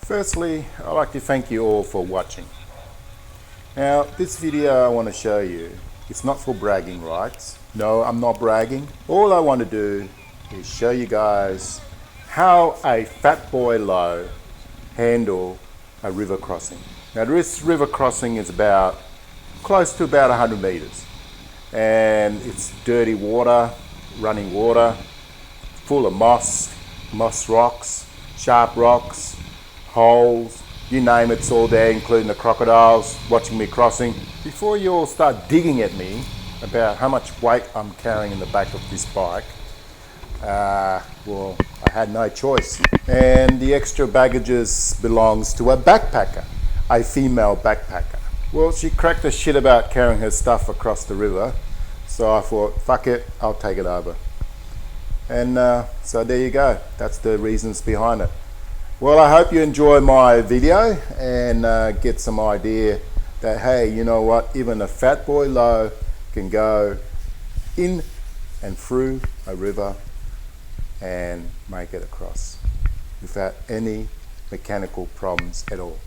Firstly, I'd like to thank you all for watching. Now, this video I want to show you, it's not for bragging rights. No, I'm not bragging. All I want to do is show you guys how a fat boy low handle a river crossing. Now, this river crossing is close to about 100 meters. And it's dirty water, running water, full of moss rocks, sharp rocks, holes, you name it, it's all there, including the crocodiles watching me crossing. Before you all start digging at me about how much weight I'm carrying in the back of this bike, well, I had no choice. And the extra baggages belongs to a backpacker, a female backpacker. Well, she cracked a shit about carrying her stuff across the river, so I thought, fuck it, I'll take it over. And so there you go, that's the reasons behind it. Well, I hope you enjoy my video and get some idea that, hey, you know what, even a fat boy low can go in and through a river and make it across without any mechanical problems at all.